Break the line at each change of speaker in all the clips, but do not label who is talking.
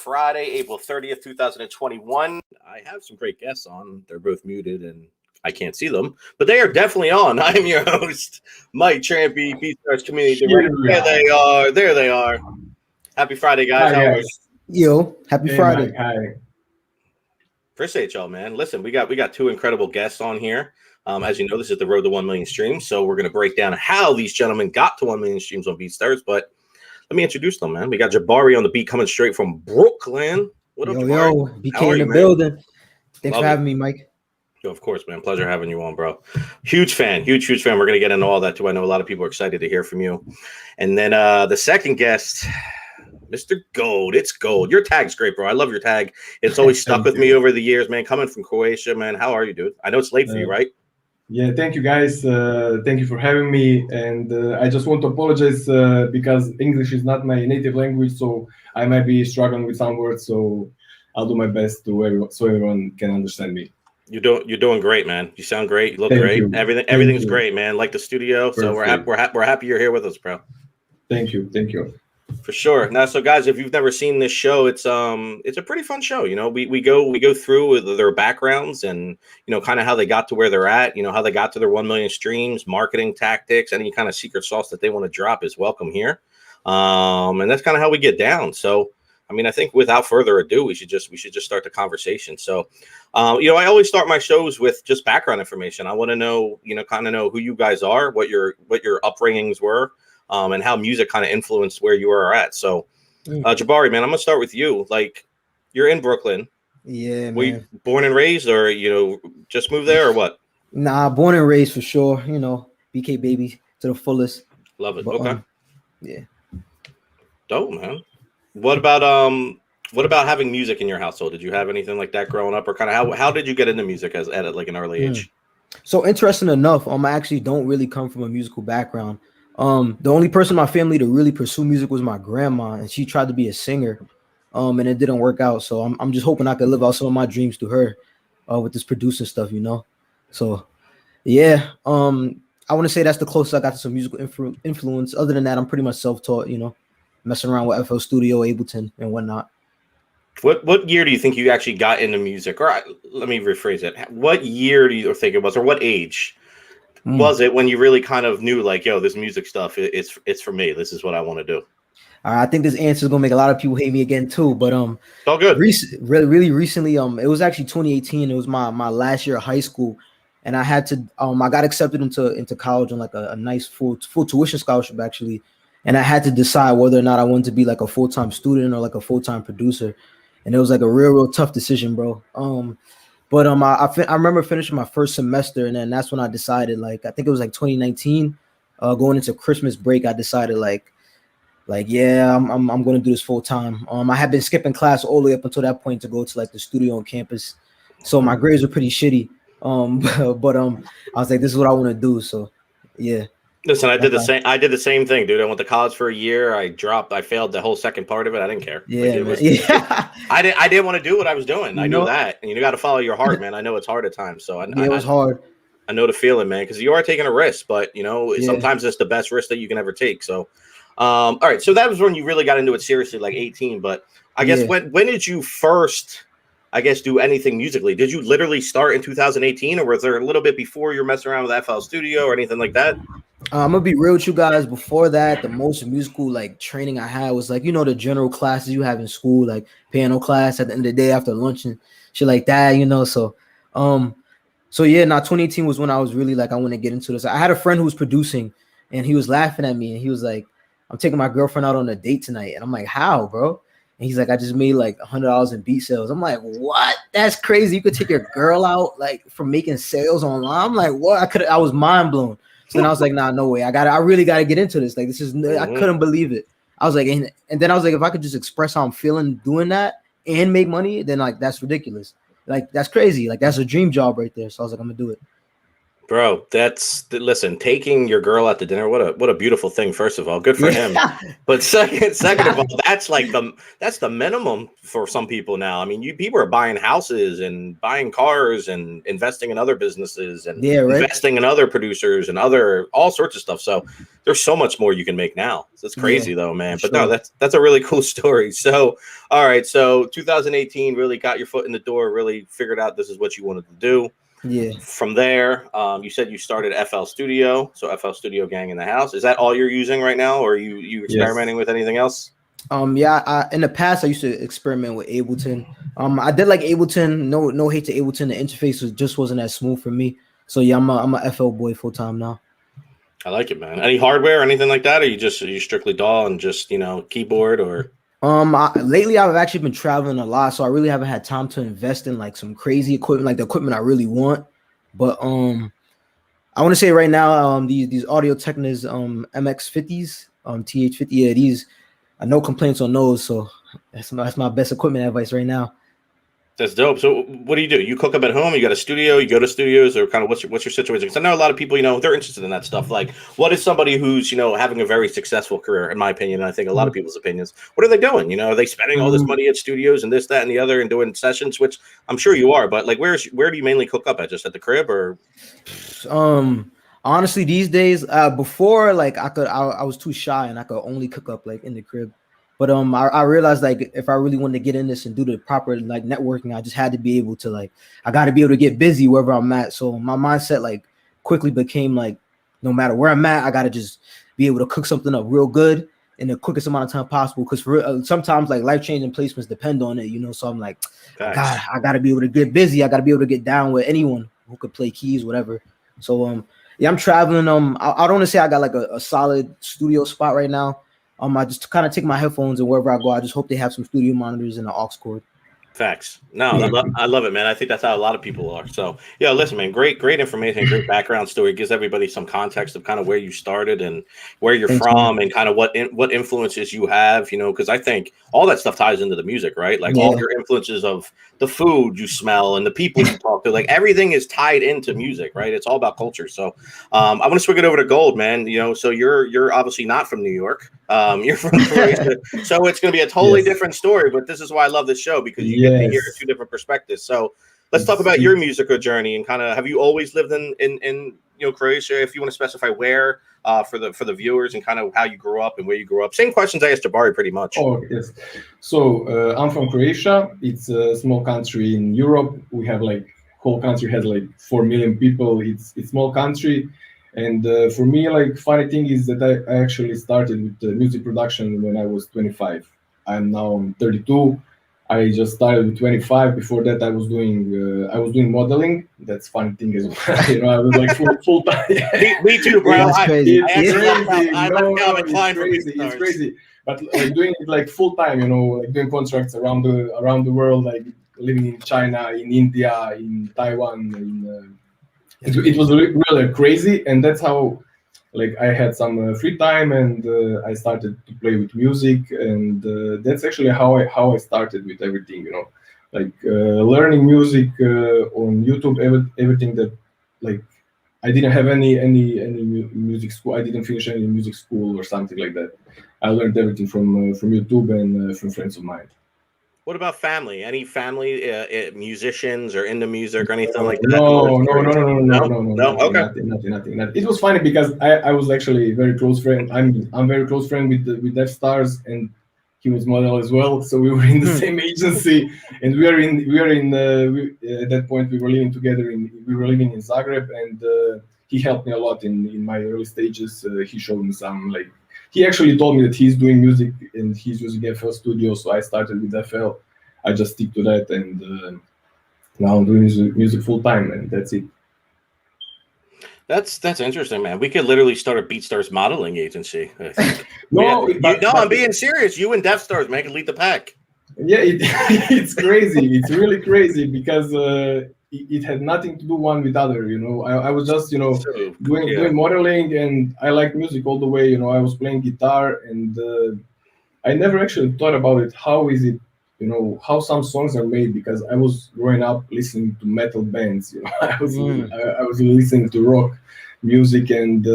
Friday, April 30th, 2021. I have some great guests on. They're both muted and I can't see them, but they are definitely on. I am your host, Mike Trampy, BeatStars Community Director. There they are. There they are. Happy Friday, guys.
Hi, guys.
Yo, happy Friday.
Mike, hi.
Appreciate y'all, man. Listen, we got two incredible guests on here. As you know, this is the road to 1 million streams, so we're going to break down how these gentlemen got to 1 million streams on BeatStars. But let me introduce them, man. We got Jabari on the beat coming straight from Brooklyn. What up, Jabari?
Yo, BK in the building. Thanks for having me, Mike.
Yo, of course, man. Pleasure having you on, bro. Huge fan. We're going to get into all that, too. I know a lot of people are excited to hear from you. And then the second guest, Mr. Gold. It's Gold. Your tag's great, bro. I love your tag. It's always stuck with me over the years, man. Coming from Croatia, man. How are you, dude? I know it's late for you, right?
Yeah, thank you, guys. Thank you for having me. And I just want to apologize because English is not my native language, so I might be struggling with some words. So I'll do my best so everyone can understand me.
You're doing great, man. You sound great. You look great. Everything's great, man. Like the studio. So we're happy you're here with us, bro.
Thank you.
For sure. Now, so guys, if you've never seen this show, it's a pretty fun show. You know, we go through with their backgrounds and kind of how they got to where they're at. How they got to their 1 million streams, marketing tactics, any kind of secret sauce that they want to drop is welcome here. And that's kind of how we get down. So, I mean, I think without further ado, we should just start the conversation. So, I always start my shows with just background information. I want to know, kind of know who you guys are, what your upbringings were. And how music kind of influenced where you are at. So, Jabari, man, I'm gonna start with you. Like, you're in Brooklyn.
Yeah, man.
Were you born and raised, or just moved there, or what?
Nah, born and raised for sure. BK baby to the fullest.
Love it.
But,
okay.
Yeah.
Dope, man. What about having music in your household? Did you have anything like that growing up, or kind of how did you get into music at like an early age?
So interesting enough, I actually don't really come from a musical background. The only person in my family to really pursue music was my grandma, and she tried to be a singer, and it didn't work out. So I'm just hoping I could live out some of my dreams through her, with this producing stuff, So, yeah, I want to say that's the closest I got to some musical influence. Other than that, I'm pretty much self-taught, messing around with FL Studio, Ableton, and whatnot.
What year do you think you actually got into music? Or let me rephrase it. What year do you think it was, or what age was it when you really kind of knew, like, yo, this music stuff, it's for me. This is what I want to do.
I think this answer is gonna make a lot of people hate me again too. But
it's all good.
Really recently, it was actually 2018. It was my last year of high school, and I had to I got accepted into college on like a nice full tuition scholarship actually, and I had to decide whether or not I wanted to be like a full-time student or like a full-time producer, and it was like a real tough decision, bro. But I remember finishing my first semester, and then that's when I decided, like, I think it was like 2019, going into Christmas break, I decided like yeah, I'm going to do this full time. I had been skipping class all the way up until that point to go to like the studio on campus, so my grades were pretty shitty. But I was like, this is what I want to do. So yeah.
Listen, I did the same thing, dude. I went to college for a year. I failed the whole second part of it. I didn't care.
Yeah,
I didn't want to do what I was doing. I knew that, and you got to follow your heart, man. I know it's hard at times, so
it was hard.
I know the feeling, man, because you are taking a risk, but sometimes it's the best risk that you can ever take. So, all right, so that was when you really got into it seriously, like 18. But I guess when did you first, do anything musically? Did you literally start in 2018, or was there a little bit before you were messing around with FL Studio or anything like that?
I'm gonna be real with you guys. Before that, the most musical like training I had was like, the general classes you have in school, like piano class at the end of the day after lunch and shit like that, So, yeah, 2018 was when I was really like, I want to get into this. I had a friend who was producing, and he was laughing at me, and he was like, I'm taking my girlfriend out on a date tonight, and I'm like, how, bro? And he's like, I just made like $100 in beat sales. I'm like, what? That's crazy. You could take your girl out like from making sales online. I'm like, what? I was mind blown. So then I was like, nah, no way. I really got to get into this. Like, this is, I couldn't believe it. I was like, and then I was like, if I could just express how I'm feeling doing that and make money, then like, that's ridiculous. Like, that's crazy. Like, that's a dream job right there. So I was like, I'm gonna do it.
Bro, listen, taking your girl out to dinner, what a beautiful thing, first of all. Good for him. But second of all, that's the minimum for some people now. I mean, people are buying houses and buying cars and investing in other businesses and investing in other producers and all sorts of stuff. So there's so much more you can make now. So it's crazy though, man. But no, that's a really cool story. So all right, so 2018 really got your foot in the door, really figured out this is what you wanted to do.
Yeah.
From there, you said you started FL Studio, so FL Studio Gang in the house. Is that all you're using right now, or are you experimenting with anything else?
Yeah. In the past, I used to experiment with Ableton. I did like Ableton. No hate to Ableton. The interface just wasn't as smooth for me. So yeah, I'm a FL boy full time now.
I like it, man. Any hardware or anything like that, or are you strictly DAW and just keyboard or?
Lately I've actually been traveling a lot, so I really haven't had time to invest in like some crazy equipment, like the equipment I really want. But I want to say right now, these Audio Technas MX50s, TH50, yeah, these no complaints on those. So that's my best equipment advice right now.
That's dope. So what do? You cook up at home? You got a studio? You go to studios, or kind of what's your situation? Because I know a lot of people, they're interested in that stuff. Like, what is somebody who's having a very successful career? In my opinion, and I think a lot of people's opinions. What are they doing? Are they spending all this money at studios and this, that, and the other, and doing sessions? Which I'm sure you are. But like, where do you mainly cook up at? Just at the crib, or?
Honestly, these days, before like I was too shy and I could only cook up like in the crib. But I realized like if I really wanted to get in this and do the proper like networking, I just had to be able to I got to be able to get busy wherever I'm at. So my mindset like quickly became like no matter where I'm at, I got to just be able to cook something up real good in the quickest amount of time possible. Because sometimes like life-changing placements depend on it, So I'm like, God, I got to be able to get busy. I got to be able to get down with anyone who could play keys, whatever. So yeah, I'm traveling. I don't want to say I got like a solid studio spot right now. I just kind of take my headphones and wherever I go, I just hope they have some studio monitors and an aux cord.
Facts. No, I love it, man. I think that's how a lot of people are. So yeah, listen, man, great information, great background story. Gives everybody some context of kind of where you started and where you're from, and kind of what influences you have, because I think all that stuff ties into the music, right? Like all your influences of the food you smell and the people you talk to, like everything is tied into music, right? It's all about culture. So I want to swing it over to Gold, man. So you're obviously not from New York. You're from Croatia, so it's going to be a totally different story. But this is why I love this show, because you get to hear two different perspectives. So let's talk about your musical journey and kind of, have you always lived in Croatia? If you want to specify where, for the viewers, and kind of how you grew up and where you grew up. Same questions I asked Jabari pretty much.
Oh yes. So I'm from Croatia. It's a small country in Europe. We have whole country has 4 million people. It's small country. And for me, funny thing is that I actually started with music production when I was 25. I'm now 32. I just started with 25. Before that, I was doing modeling. That's funny thing as well. I was full time.
Me too, bro.
That's crazy.
It's crazy. But doing it full time, doing contracts around the world, living in China, in India, in Taiwan, it was really crazy, and that's how I had some free time, and I started to play with music, and that's actually how I started with everything, learning music on YouTube, everything that I didn't have any music school. I didn't finish any music school or something like that. I learned everything from YouTube and from friends of mine.
What about family? Any family musicians or into music or anything like that?
No. Okay. Nothing. It was funny because I was actually very close friend. I'm very close friend with BeatStars, and he was model as well. So we were in the same agency, and we are in at that point we were living together. We were living in Zagreb, and he helped me a lot in my early stages. He showed me some He actually told me that he's doing music and he's using FL Studio, so I started with FL. I just stick to that, and now I'm doing music full time, and that's it.
That's interesting, man. We could literally start a BeatStars modeling agency, I think. I'm being serious. You and DevStars, man, can lead the pack.
Yeah, it's crazy. It's really crazy because it had nothing to do one with other. I was just doing modeling, and I like music all the way. I was playing guitar, and I never actually thought about it. How is it you know, how some songs are made, because I was growing up listening to metal bands. You know, I was listening to rock music, and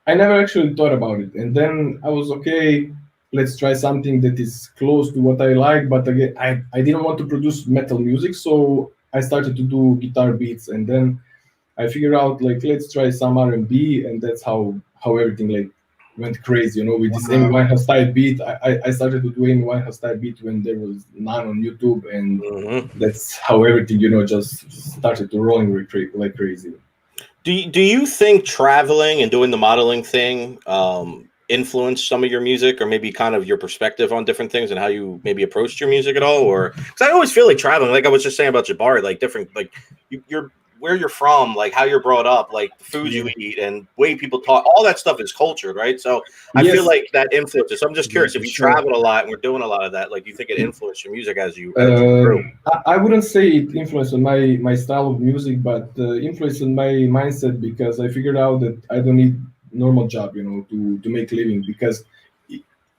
I never actually thought about it. And then I was okay. Let's try something that is close to what I like. But again, I didn't want to produce metal music, so I started to do guitar beats, and then I figured out like let's try some R&B, and that's how everything like went crazy, you know, with this Amy Winehouse type beat. I started to do Amy Winehouse type beat when there was none on YouTube, and that's how everything, you know, just started to rolling like crazy.
Do you think traveling and doing the modeling thing influenced some of your music, or maybe kind of your perspective on different things and how you maybe approached your music at all? Or because I always feel like traveling, like I was just saying about Jabari, like different, like you're where you're from, like how you're brought up, like the food you eat and way people talk, all that stuff is cultured, right? So I feel like that influences. So I'm just curious, if you traveled a lot and we're doing a lot of that, like do you think it influenced your music as you grew?
I wouldn't say it influenced on my style of music, but influenced on my mindset, because I figured out that I don't need normal job, you know, to make living, because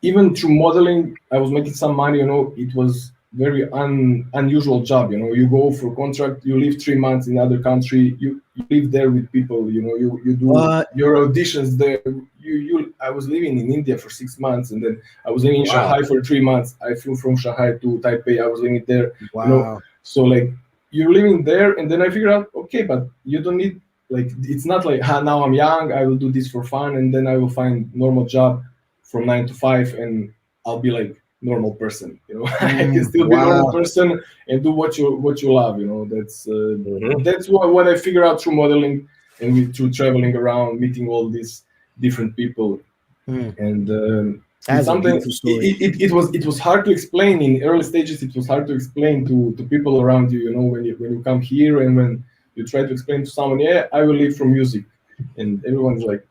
even through modeling, I was making some money, you know. It was very unusual job, you know. You go for contract, you live 3 months in another country, you live there with people, you know, you do your auditions there. I was living in India for 6 months, and then I was living in Shanghai for 3 months. I flew from Shanghai to Taipei. I was living there. You know? So like you're living there, and then I figured out, okay, but you don't need, like, it's not like, now I'm young, I will do this for fun, and then I will find normal job from 9 to 5, and I'll be like normal person, you know. I can still be normal person and do what you love, you know. That's what I figure out through modeling and through traveling around, meeting all these different people. And it's something, it was hard to explain in early stages. It was hard to explain to people around you, you know, when you come here and when you try to explain to someone, I will live from music. And everyone's like,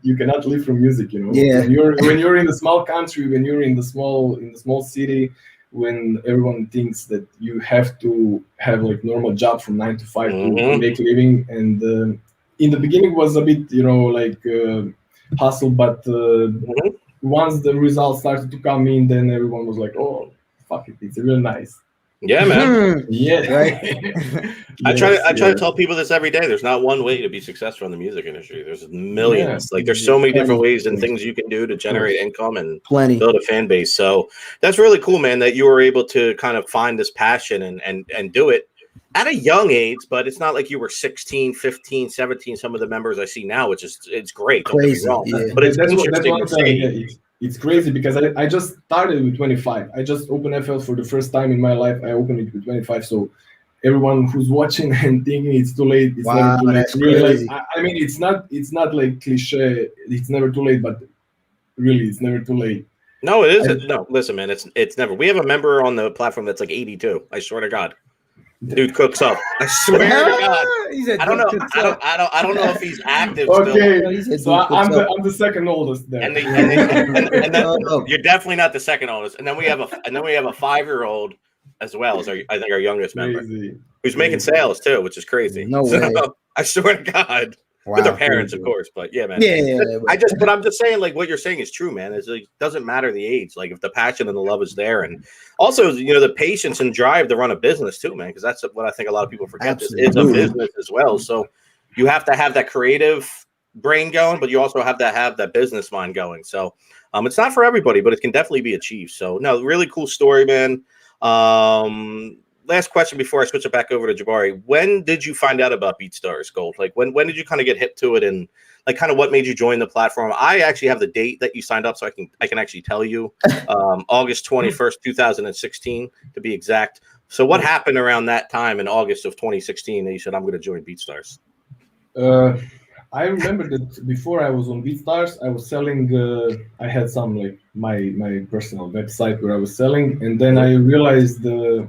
you cannot live from music, you know. When you're in a small country, when you're in the small city, when everyone thinks that you have to have like normal job from 9 to 5 to make a living. And in the beginning was a bit, you know, like hustle, but once the results started to come in, then everyone was like, oh, fuck it, it's real nice.
Yeah, man.
Right.
I try to tell people this every day. There's not one way to be successful in the music industry. There's millions. Like there's so many different ways and things you can do to generate income and build a fan base. So that's really cool, man, that you were able to kind of find this passion and do it at a young age. But it's not like you were 16, 15, 17. Some of the members I see now, which is it's great. Don't get me wrong. But it's interesting to see.
It's crazy because I just started with 25. I just opened FL for the first time in my life. I opened it with 25. So everyone who's watching and thinking it's too late, it's never too late. Really, like, I mean, it's not like cliche. It's never too late, but really, it's never too late.
No, it isn't. No, listen, man, it's never. We have a member on the platform that's like 82. I swear to God. Dude cooks up. I swear to God. I don't know. I don't know if he's active.
Okay,
still.
So I'm the second oldest there.
And then you're definitely not the second oldest. And then we have a 5-year-old as well as I think our youngest member, who's making sales too, which is crazy.
No way.
I swear to God. With their parents, of course, but yeah, man. But I'm just saying, like, what you're saying is true, man. It's like, doesn't matter the age, like if the passion and the love is there, and also, you know, the patience and drive to run a business too, man. Because that's what I think a lot of people forget. It's a business as well, so you have to have that creative brain going, but you also have to have that business mind going. So, it's not for everybody, but it can definitely be achieved. So, no, really cool story, man. Last question before I switch it back over to Jabari. When did you find out about BeatStars Gold? Like when did you kind of get hip to it, and like kind of what made you join the platform? I actually have the date that you signed up, so I can actually tell you. August 21st, 2016 to be exact. So what happened around that time in August of 2016 that you said I'm going to join BeatStars?
I remember that before I was on BeatStars, I was selling. I had some like my personal website where I was selling, and then I realized that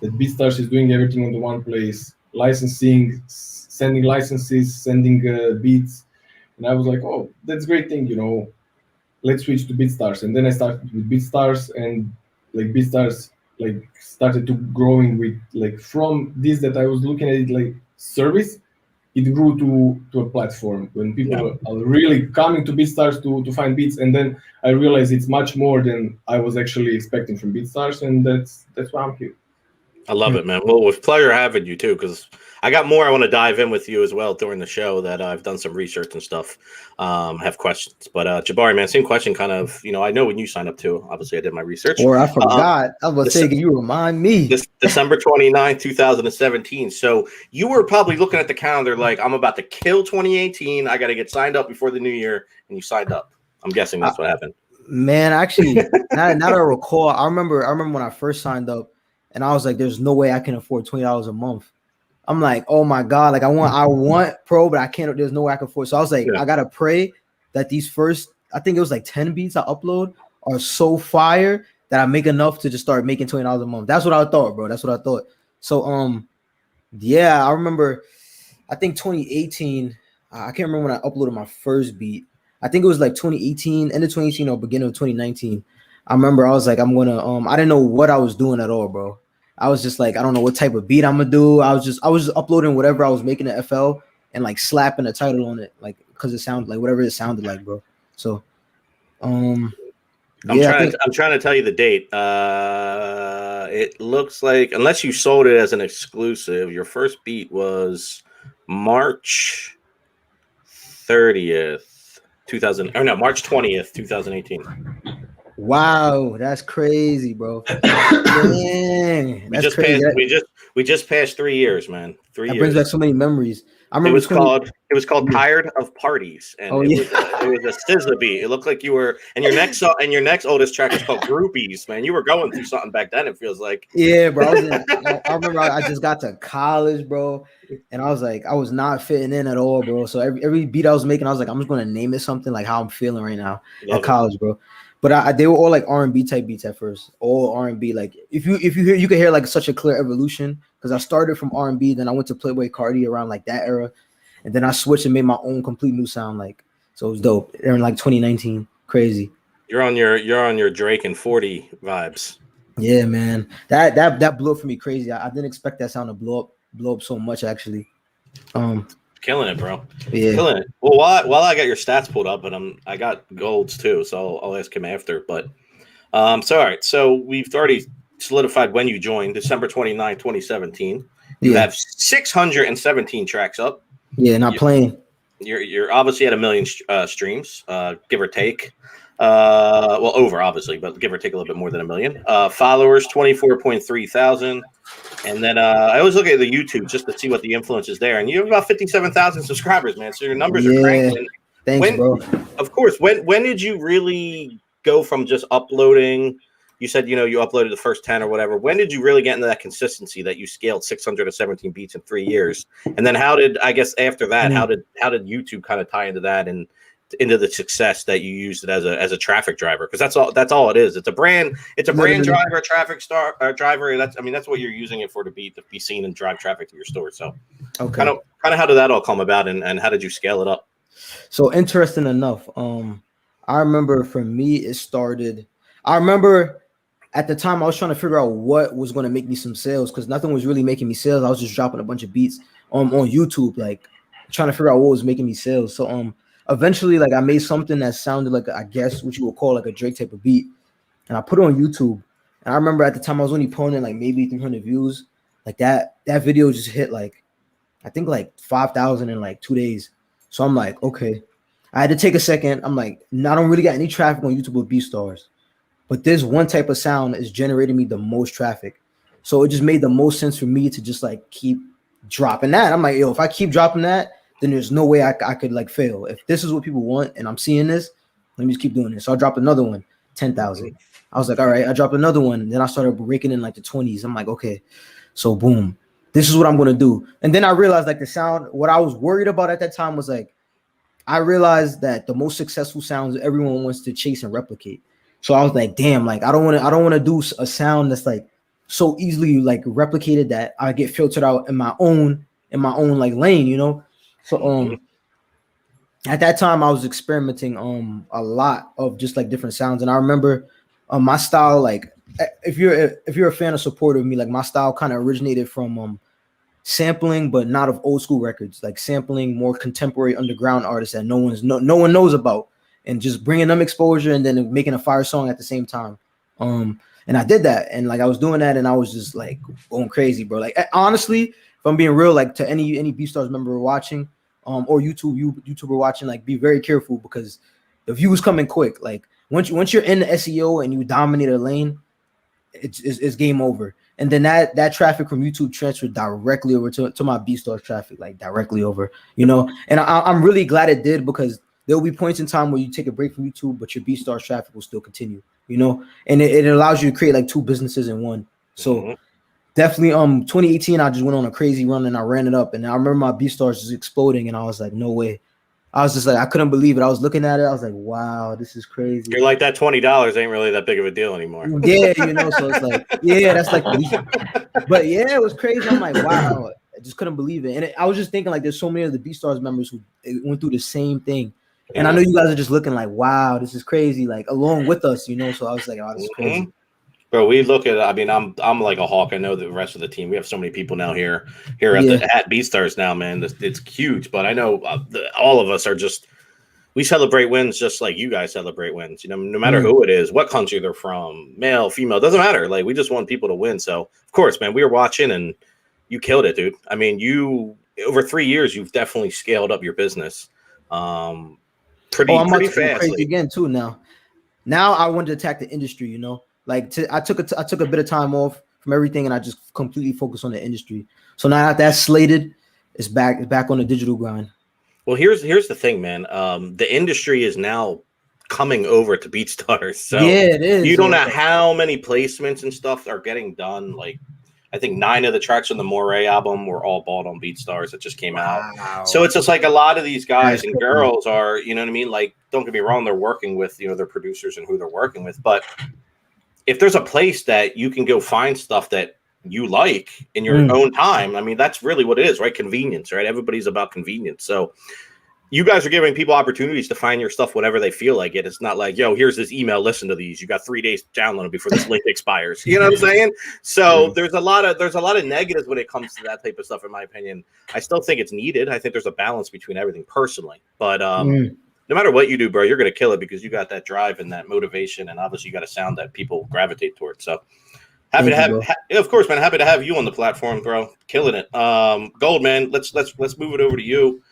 BeatStars is doing everything on the one place, licensing, sending licenses, sending beats, and I was like, oh, that's a great thing, you know. Let's switch to BeatStars, and then I started with BeatStars, and like BeatStars like started to growing with like from this that I was looking at it like service. it grew to a platform when people are really coming to BeatStars to find beats, and then I realized it's much more than I was actually expecting from BeatStars, and that's why I'm here.
I love it, man. Well, it was a pleasure having you too, because I got more I want to dive in with you as well during the show. That I've done some research and stuff. Have questions, but Jabari, man, same question. Kind of, I know when you signed up too. Obviously, I did my research.
Or I forgot. I was about to say, can you remind me?
This December 29th, 2017. So you were probably looking at the calendar like, I'm about to kill 2018. I got to get signed up before the new year, and you signed up. I'm guessing that's what happened.
Man, actually, now that I recall, I remember when I first signed up. And I was like, there's no way I can afford $20 a month. I'm like, oh my God, like I want pro, but I can't, there's no way I can afford. So I was like, I gotta pray that these first, I think it was like 10 beats I upload are so fire that I make enough to just start making $20 a month. That's what I thought, bro. That's what I thought. So yeah, I remember, I think 2018, I can't remember when I uploaded my first beat. I think it was like 2018, end of 2018 or beginning of 2019. I remember I was like, I'm gonna I didn't know what I was doing at all, bro. I was just like, I don't know what type of beat I'm gonna do. I was just uploading whatever I was making to FL and like slapping a title on it, like because it sounded like whatever it sounded like, bro. So I'm trying
to tell you the date. It looks like, unless you sold it as an exclusive, your first beat was March 30th, March 20th, 2018.
Wow, that's crazy, bro. Dang, that's crazy.
We just passed 3 years, man. 3 years.
Brings back so many memories. I remember
it was called Tired of Parties, and it was a SZA beat. It looked like you were, and your next oldest track is called Groupies, man. You were going through something back then. It feels like.
Yeah, bro. I remember I just got to college, bro, and I was like, I was not fitting in at all, bro. So every beat I was making, I was like, I'm just gonna name it something like how I'm feeling right now at college, bro. But they were all like R&B type beats at first, all R&B. Like if you hear, you can hear like such a clear evolution because I started from R&B, then I went to Playboy Cardi around like that era, and then I switched and made my own complete new sound. Like so, it was dope. They're in like 2019, crazy.
You're on your Drake and 40 vibes.
Yeah, man, that blew up for me crazy. I didn't expect that sound to blow up so much actually.
Killing it, bro.
Yeah.
Killing it. Well, while I got your stats pulled up, but I got golds too, so I'll ask him after. But so all right, so we've already solidified when you joined, December 29, 2017. You have 617 tracks up.
Yeah, not playing.
You're obviously at 1 million streams, give or take. Well, over obviously, but give or take a little bit more than 1 million. Followers 24.3 thousand. And then I always look at the YouTube just to see what the influence is there. And you have about 57,000 subscribers, man. So your numbers are cranking.
Thanks, bro.
Of course. When did you really go from just uploading? You said, you uploaded the first 10 or whatever. When did you really get into that consistency that you scaled 617 beats in 3 years? And then after that, how did YouTube kind of tie into that and into the success that you used it as a traffic driver? Because that's all it is. It's a brand driver, a traffic driver. That's what you're using it for, to be seen and drive traffic to your store. So kind of how did that all come about, and how did you scale it up?
So interesting enough, I remember for me it started. I remember at the time I was trying to figure out what was going to make me some sales, because nothing was really making me sales. I was just dropping a bunch of beats on YouTube, like trying to figure out what was making me sales. So eventually, like I made something that sounded like, I guess what you would call like a Drake type of beat, and I put it on YouTube. And I remember at the time I was only pulling in like maybe 300 views. Like that video just hit like, I think like 5,000 in like 2 days. So I'm like, okay. I had to take a second. I'm like, I don't really got any traffic on YouTube with BeatStars, but this one type of sound is generating me the most traffic. So it just made the most sense for me to just like keep dropping that. I'm like, yo, if I keep dropping that, then there's no way I could like fail. If this is what people want and I'm seeing this, let me just keep doing this. So I dropped another one, 10,000. I was like, all right, I dropped another one. Then I started breaking in like the 20s. I'm like, okay, so boom, this is what I'm going to do. And then I realized like the sound, what I was worried about at that time was like, I realized that the most successful sounds everyone wants to chase and replicate. So I was like, damn, like I don't want to do a sound that's like so easily like replicated that I get filtered out in my own like lane, So at that time I was experimenting a lot of just like different sounds. And I remember my style, like if you're a fan or supporter of me, like my style kind of originated from sampling, but not of old school records, like sampling more contemporary underground artists that no one knows about, and just bringing them exposure and then making a fire song at the same time. And I did that, and like I was doing that, and I was just like going crazy, bro. Like honestly, if I'm being real, like to any BeatStars member watching, or YouTuber watching, like be very careful because the views come in quick. Like once you're in the SEO and you dominate a lane, it's game over. And then that traffic from YouTube transferred directly over to my BeatStars traffic, like directly over, you know. And I'm really glad it did, because there'll be points in time where you take a break from YouTube, but your BeatStars traffic will still continue, you know. And it allows you to create like two businesses in one. So definitely 2018, I just went on a crazy run and I ran it up. And I remember my BeatStars just exploding, and I was like, no way. I was just like, I couldn't believe it. I was looking at it. I was like, wow, this is crazy.
You're like, that $20 ain't really that big of a deal anymore.
Yeah, you know, so it's like, yeah, that's like, but yeah, it was crazy. I'm like, wow, I just couldn't believe it. And I was just thinking, like, there's so many of the BeatStars members who went through the same thing. And I know you guys are just looking like, wow, this is crazy, like along with us, you know. So I was like, oh, this is crazy.
Bro, we look at. I mean, I'm like a hawk. I know the rest of the team. We have so many people now here at BeatStars now, man. It's huge. But I know all of us are just. We celebrate wins just like you guys celebrate wins. You know, no matter who it is, what country they're from, male, female, doesn't matter. Like, we just want people to win. So of course, man, we were watching and you killed it, dude. I mean, you over 3 years, you've definitely scaled up your business. Pretty fast.
Crazy again too now. Now I want to attack the industry. You know. Like I took a bit of time off from everything, and I just completely focused on the industry. So now that that's slated, it's back on the digital grind.
Well, here's the thing, man. The industry is now coming over to BeatStars. So
yeah, it is.
You don't know how many placements and stuff are getting done. Like, I think 9 of the tracks on the Moray album were all bought on BeatStars that just came out. So it's just like a lot of these guys and girls are, you know what I mean? Like, don't get me wrong, they're working with, you know, their producers and who they're working with, but if there's a place that you can go find stuff that you like in your own time, I mean, that's really what it is, right? Convenience, right? Everybody's about convenience. So you guys are giving people opportunities to find your stuff whenever they feel like it. It's not like, yo, here's this email, listen to these. You got 3 days to download it before this link expires. You know what I'm saying? So there's a lot of negatives when it comes to that type of stuff, in my opinion. I still think it's needed. I think there's a balance between everything personally. But no matter what you do, bro, you're going to kill it because you got that drive and that motivation, and obviously you got a sound that people gravitate towards. So happy to have, of course, man. Happy to have you on the platform, bro. Killing it. Gold, man. Let's move it over to you.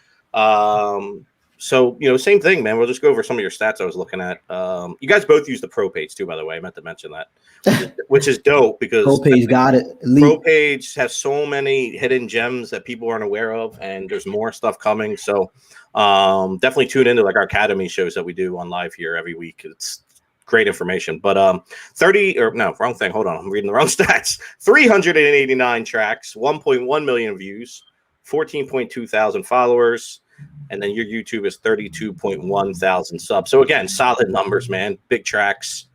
So, you know, same thing, man. We'll just go over some of your stats I was looking at. You guys both use the Pro page too, by the way. I meant to mention that, which is dope because
Pro page got it.
Pro page has so many hidden gems that people aren't aware of, and there's more stuff coming. So definitely tune into like our academy shows that we do on live here every week. It's great information. But wrong thing. Hold on. I'm reading the wrong stats. 389 tracks, 1.1 million views, 14.2 thousand followers. And then your YouTube is 32.1 thousand subs. So again, solid numbers, man. Big tracks,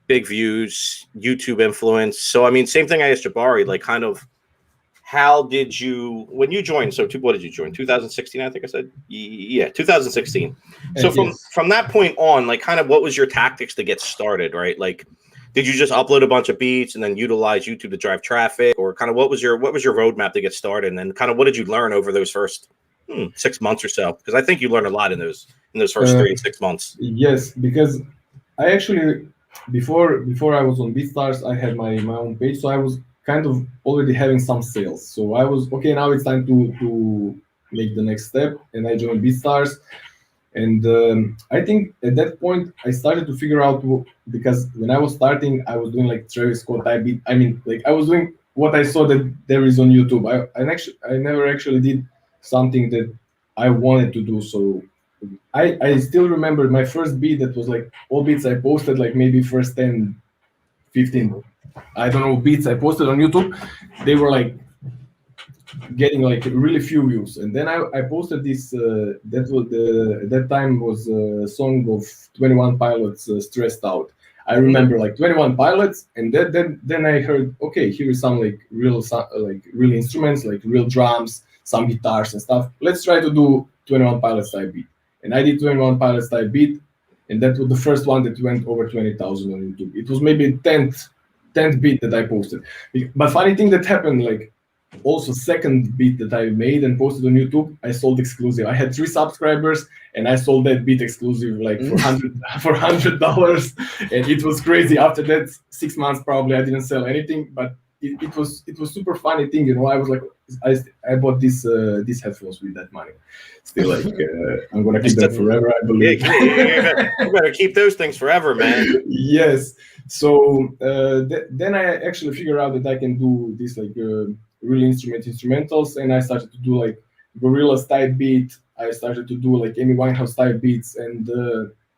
big views, YouTube influence. So I mean, same thing I asked Jabari, like kind of how did you, when you joined, what did you join? 2016, I think I said? Yeah, 2016. So from that point on, like kind of what was your tactics to get started, right? Like, did you just upload a bunch of beats and then utilize YouTube to drive traffic, or kind of what was your roadmap to get started? And then kind of what did you learn over those first 6 months or so? Because I think you learned a lot in those first 3 to 6 months.
Yes, because I actually before I was on BeatStars, I had my own page, so I was kind of already having some sales. So I was okay. Now it's time to make the next step, and I joined BeatStars. And I think at that point I started to figure out, because when I was starting, I was doing like Travis Scott type beat. I mean, like I was doing what I saw that there is on YouTube. I never actually did something that I wanted to do. So I still remember my first beat that was like all beats I posted, like maybe first 10, 15, I don't know, beats I posted on YouTube. They were like getting like really few views. And then I posted this, at that time was a song of 21 Pilots, Stressed Out. I remember like 21 Pilots, and then I heard, okay, here is some like real instruments, like real drums, some guitars and stuff. Let's try to do 21 Pilots type beat. And I did 21 Pilots type beat, and that was the first one that went over 20,000 on YouTube. It was maybe 10th beat that I posted. But funny thing that happened, like also second beat that I made and posted on YouTube, I sold exclusive. I had 3 subscribers and I sold that beat exclusive like for $100, and it was crazy. After that 6 months probably I didn't sell anything, but it was super funny thing, you know. I was like, I bought these headphones with that money. Still, like I'm gonna keep them forever, I believe.
You better keep those things forever, man.
Yes. So then I actually figured out that I can do this like real instrumentals, and I started to do like Gorillaz type beat. I started to do like Amy Winehouse type beats, and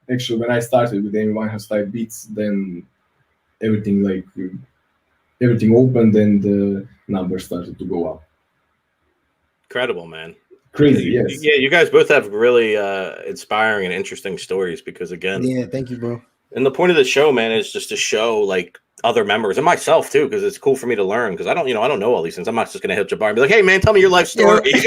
actually when I started with Amy Winehouse type beats, then everything opened and the numbers started to go up.
Incredible, man.
Crazy, yes.
Yeah, you guys both have really inspiring and interesting stories because, again,
yeah, thank you, bro.
And the point of the show, man, is just to show like other members and myself too, because it's cool for me to learn. Because I don't know all these things. I'm not just gonna hit Jabari and be like, "Hey, man, tell me your life story." I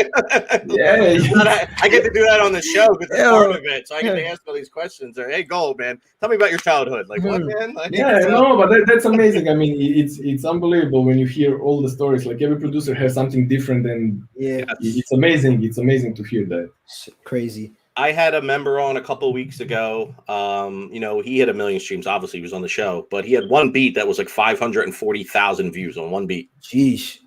get to do that on the show because it's part of it, so I get to ask all these questions. Or, hey, Gold, man, tell me about your childhood. Like, what, man? Like,
but that's amazing. I mean, it's unbelievable when you hear all the stories. Like every producer has something different, and it's amazing. It's amazing to hear that.
Crazy.
I had a member on a couple of weeks ago. He had 1 million streams. Obviously, he was on the show, but he had one beat that was like 540,000 views on one beat.
Jeez.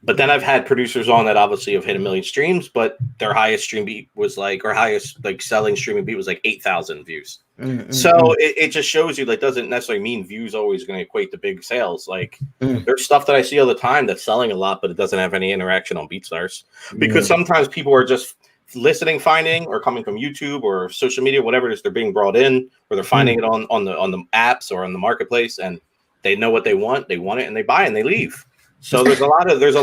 But then I've had producers on that obviously have hit 1 million streams, but their highest stream beat was like, or highest like selling streaming beat was like 8,000 views. So it just shows you like doesn't necessarily mean views always going to equate to big sales. Like there's stuff that I see all the time that's selling a lot, but it doesn't have any interaction on BeatStars because sometimes people are just listening, finding, or coming from YouTube or social media, whatever it is, they're being brought in, or they're finding it on the apps or on the marketplace, and they know what they want it, and they buy it and they leave. So there's a lot of those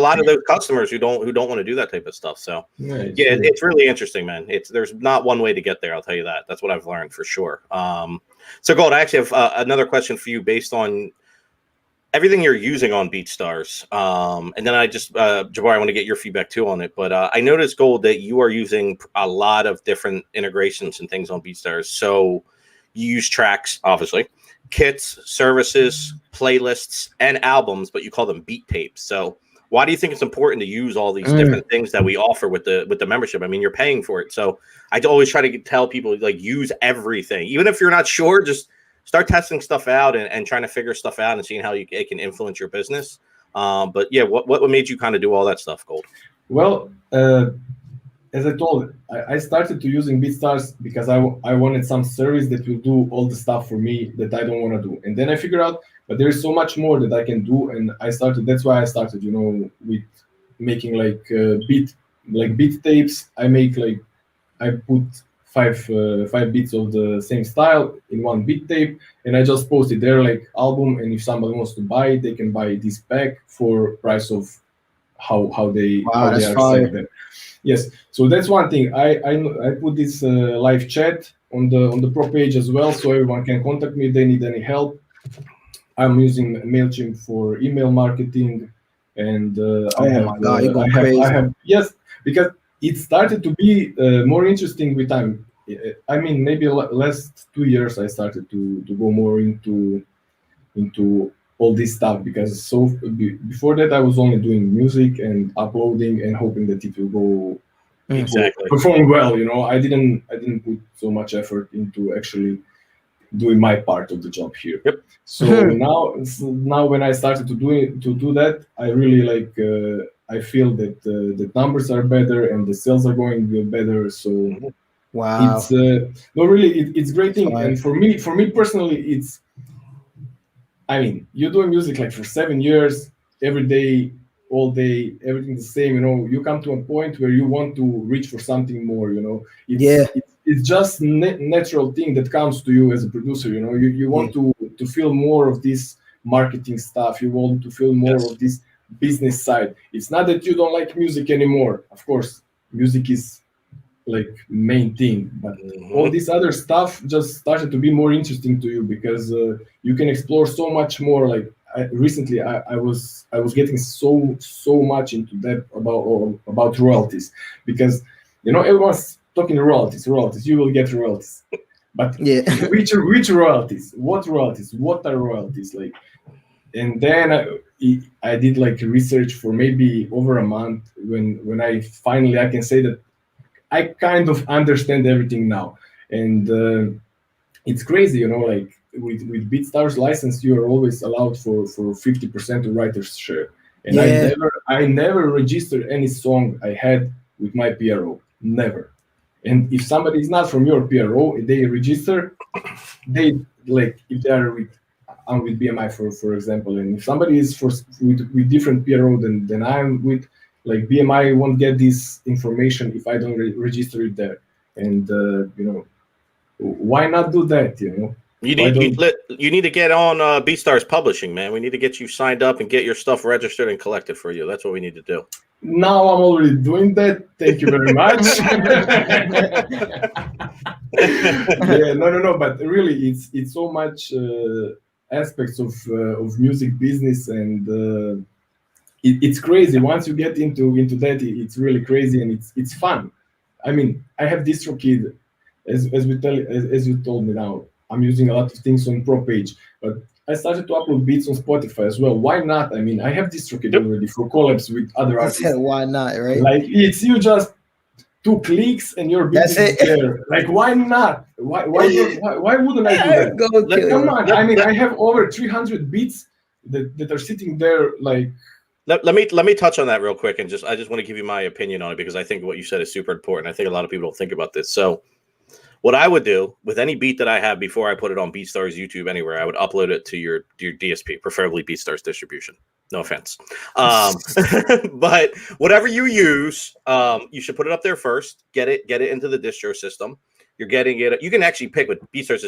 customers who don't want to do that type of stuff. So it's really interesting, man. There's not one way to get there. I'll tell you that. That's what I've learned for sure. So Gold, I actually have another question for you based on everything you're using on BeatStars. And then I just, Jabari, I want to get your feedback too on it. But I noticed, Gold, that you are using a lot of different integrations and things on BeatStars. So you use tracks, obviously, kits, services, playlists, and albums, but you call them beat tapes. So why do you think it's important to use all these different things that we offer with the membership? I mean, you're paying for it. So I always try to tell people, like, use everything. Even if you're not sure, just start testing stuff out and trying to figure stuff out and seeing how it can influence your business. But yeah, what made you kind of do all that stuff, Gold?
Well, as I told, I started to using BeatStars because I wanted some service that will do all the stuff for me that I don't want to do. And then I figured out, but there is so much more that I can do. And that's why I started, with making like beat tapes. I put five beats of the same style in one beat tape, and I just post it there like album. And if somebody wants to buy it, they can buy this pack for price of how they are selling them. Yes, so that's one thing. I put this live chat on the pro page as well, so everyone can contact me if they need any help. I'm using MailChimp for email marketing, and I have yes, because it started to be more interesting with time. I mean, maybe last 2 years I started to go more into all this stuff, because before that I was only doing music and uploading and hoping that it will go perform well. I didn't put so much effort into actually doing my part of the job here.
Yep.
So now when I started to do that, I really I feel that the numbers are better and the sales are going better. So
wow,
it's it's great thing. And for me personally, I mean, you're doing music like for 7 years, every day, all day, everything the same. You come to a point where you want to reach for something more. It's just natural thing that comes to you as a producer. You want to feel more of this marketing stuff. You want to feel more of this business side. It's not that you don't like music anymore. Of course, music is like main thing, but all this other stuff just started to be more interesting to you, because you can explore so much more. Like recently I was getting so much into that about royalties, because everyone's talking royalties, you will get royalties, but which royalties, what are royalties, like? And then I did like research for maybe over a month when I finally I can say that I kind of understand everything now. And it's crazy, you know, like with BeatStars license, you are always allowed for 50% of writer's share. And
Yeah.
I never registered any song I had with my PRO. Never. And if somebody is not from your PRO, they register, they like if they are with I'm with BMI for example, and if somebody is with different PRO than I'm with, like BMI won't get this information if I don't register it there. And you know, why not do that? You know,
You
why
need
don't
you need to get on BeatStars Publishing, man. We need to get you signed up and get your stuff registered and collected for you. That's what we need to do.
now I'm already doing that. Thank you very much. Yeah, no. But really, it's so much aspects of music business, and it's crazy. Once you get into that, it's really crazy, and it's fun. I mean, I have DistroKid, as you told me now. I'm using a lot of things on Pro Page, but I started to upload beats on Spotify as well. Why not? I mean, I have DistroKid already for collabs with other
I
artists.
said, why not, right?
Like it's you just 2 clicks and your beat
That's
is
it.
there. Like why not? Why wouldn't I do that?
Go
Let-
kill
Come
you.
on! I mean, I have over 300 beats that are sitting there. Like
Let me touch on that real quick and I just want to give you my opinion on it because I think what you said is super important. I think a lot of people don't think about this. So what I would do with any beat that I have before I put it on BeatStars YouTube anywhere, I would upload it to your DSP, preferably BeatStars distribution. No offense. But whatever you use, you should put it up there first. Get it into the distro system. You're getting it. You can actually pick with BeatStars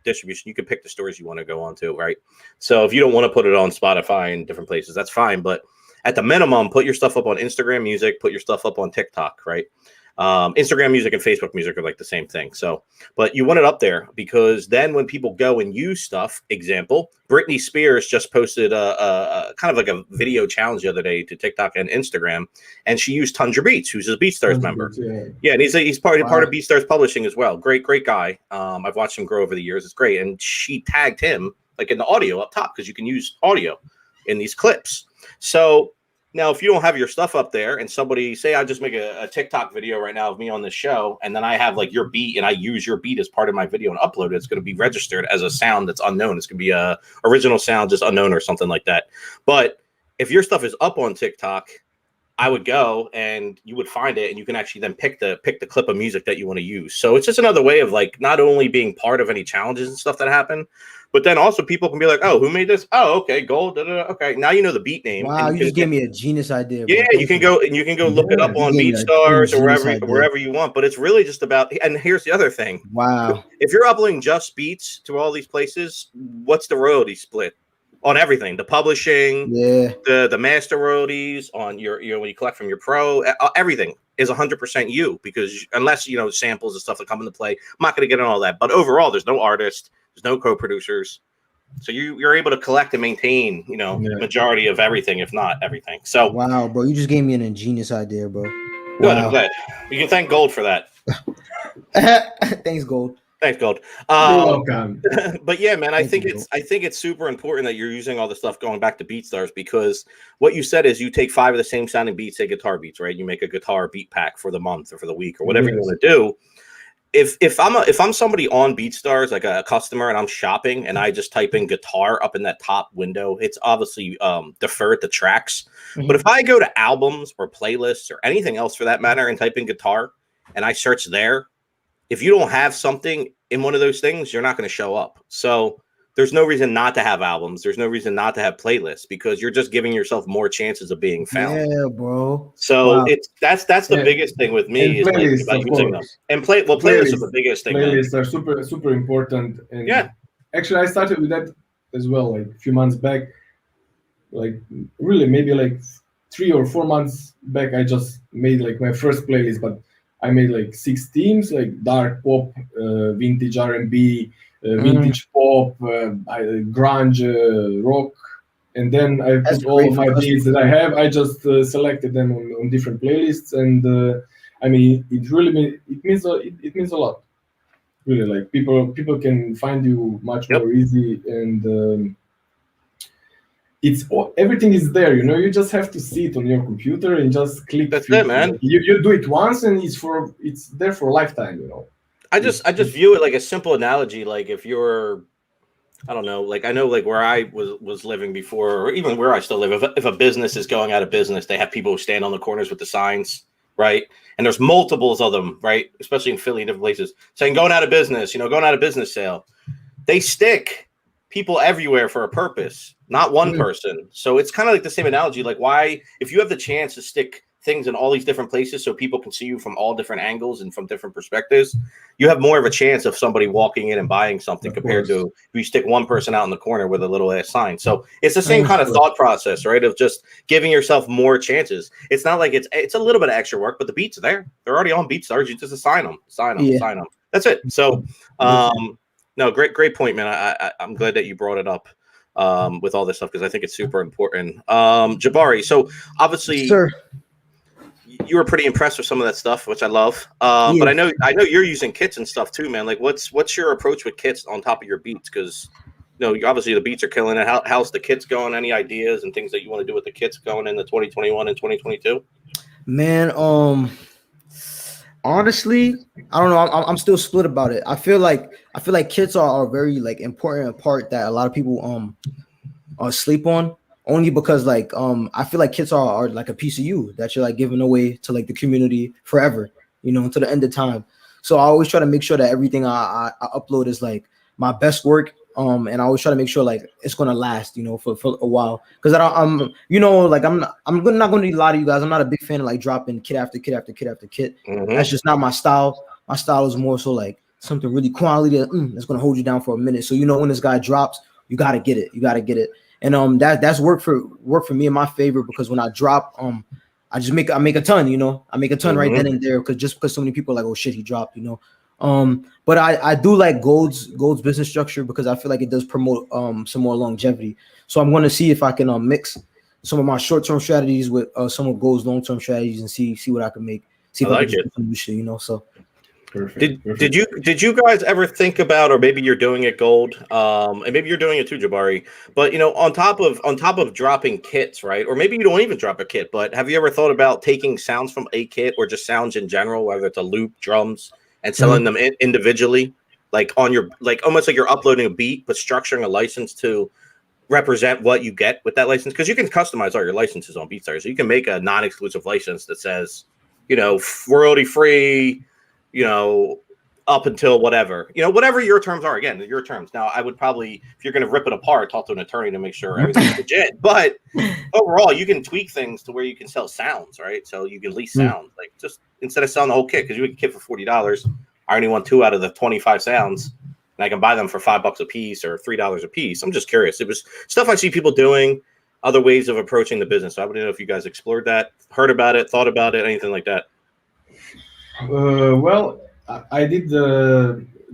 distribution. You can pick the stores you want to go on to, right? So if you don't want to put it on Spotify and different places, that's fine. But at the minimum, put your stuff up on Instagram Music. Put your stuff up on TikTok, right? Instagram Music and Facebook Music are like the same thing. So, but you want it up there because then when people go and use stuff, example, Britney Spears just posted a kind of like a video challenge the other day to TikTok and Instagram, and she used Tundra Beats, who's a BeatStars member. Yeah, and he's part of BeatStars Publishing as well. Great guy. I've watched him grow over the years. It's great, and she tagged him like in the audio up top because you can use audio in these clips. So. Now, if you don't have your stuff up there and somebody say I just make a TikTok video right now of me on this show, and then I have like your beat and I use your beat as part of my video and upload it, it's going to be registered as a sound that's unknown. It's going to be a original sound, just unknown or something like that. But if your stuff is up on TikTok, I would go and you would find it and you can actually then pick the clip of music that you want to use. So it's just another way of like not only being part of any challenges and stuff that happen, but then also people can be like, oh, who made this? Oh, okay, gold. Da, da, da. Okay, now you know the beat name.
Wow, you just gave me a genius idea. Bro.
Yeah, you can go look it up on BeatStars or wherever you want. But it's really just about. And here's the other thing.
Wow,
if you're uploading just beats to all these places, what's the royalty split on everything? The publishing, the master royalties on your when you collect from your pro, everything is 100% you because unless samples and stuff that come into play, I'm not going to get on all that. But overall, there's no artist. There's no co-producers, so you're able to collect and maintain, majority of everything, if not everything. So
wow, bro, you just gave me an ingenious idea, bro.
Good, I'm glad. You can thank Gold for that.
Thanks, Gold.
Thanks, Gold.
You're welcome.
But yeah, man, I think it's super important that you're using all the stuff going back to BeatStars because what you said is you take 5 of the same sounding beats, say guitar beats, right? You make a guitar beat pack for the month or for the week or whatever you want to do. If I'm somebody on BeatStars, like a customer, and I'm shopping and I just type in guitar up in that top window, it's obviously deferred to tracks. But if I go to albums or playlists or anything else for that matter and type in guitar and I search there, if you don't have something in one of those things, you're not going to show up. So there's no reason not to have albums. There's no reason not to have playlists because you're just giving yourself more chances of being found.
Yeah, bro.
So that's the biggest thing with me is like about using them. And playlists are the biggest thing.
Playlists are super important. And actually I started with that as well, like a few months back. Like really maybe like 3 or 4 months back, I just made like my first playlist, but I made like 6 themes, like dark pop, vintage R&B, vintage pop, grunge, rock, and then I put all of my beats that I have. I just selected them on different playlists, and I mean, it means a lot. Really, like people can find you much more easy, and everything is there. You know, you just have to see it on your computer and just click.
That's it, man.
You do it once, and it's there for a lifetime. You know.
I just view it like a simple analogy. Like if you're, I don't know, like I know like where I was living before, or even where I still live, if a business is going out of business, they have people who stand on the corners with the signs, right? And there's multiples of them, right? Especially in Philly, different places, saying going out of business, you know, going out of business sale. They stick people everywhere for a purpose, not one person. So it's kind of like the same analogy. Like why, if you have the chance to stick things in all these different places so people can see you from all different angles and from different perspectives, you have more of a chance of somebody walking in and buying something compared to if you stick one person out in the corner with a little ass sign. So it's the same kind of thought process, right? Of just giving yourself more chances. It's not like it's a little bit of extra work, but the beats are there. They're already on BeatStars. You just assign them. That's it. So no, great point, man. I'm glad that you brought it up with all this stuff because I think it's super important. Jabari, so obviously you were pretty impressed with some of that stuff, which I love. But I know you're using kits and stuff too, man. Like what's your approach with kits on top of your beats? Because obviously the beats are killing it. How's the kits going? Any ideas and things that you want to do with the kits going into 2021 and 2022?
Man, honestly, I don't know. I'm still split about it. I feel like kits are a very like important part that a lot of people sleep on. Only because like I feel like kits are like a piece of you that you're like giving away to like the community forever, until the end of time. So I always try to make sure that everything I upload is like my best work. And I always try to make sure like it's gonna last, for a while. Because I'm not gonna lie to you guys. I'm not a big fan of like dropping kit after kit after kit after kit. That's just not my style. My style is more so like something really quality that's gonna hold you down for a minute. So when this guy drops, you gotta get it. And that's work for me in my favor because when I drop, I make a ton, I make a ton right then and there because so many people are like, oh shit, he dropped, But I do like Gold's business structure because I feel like it does promote some more longevity. So I'm going to see if I can mix some of my short-term strategies with some of Gold's long-term strategies and see what I can make. See if I can do some new shit, So.
Perfect.
Did you guys ever think about, or maybe you're doing it, Gold, and maybe you're doing it too, Jabari, but on top of dropping kits, right? Or maybe you don't even drop a kit, but have you ever thought about taking sounds from a kit or just sounds in general, whether it's a loop, drums, and selling them individually, like on your, like almost like you're uploading a beat, but structuring a license to represent what you get with that license? Because you can customize all your licenses on BeatStars. So you can make a non-exclusive license that says, royalty free, up until whatever, whatever your terms are. Again, your terms. Now, I would probably, if you're going to rip it apart, talk to an attorney to make sure everything's legit. But overall, you can tweak things to where you can sell sounds, right? So you can lease sounds, like just instead of selling the whole kit, because you can kit for $40. I only want 2 out of the 25 sounds, and I can buy them for $5 a piece or $3 a piece. I'm just curious. It was stuff I see people doing, other ways of approaching the business. So I wouldn't know if you guys explored that, heard about it, thought about it, anything like that.
Well, I did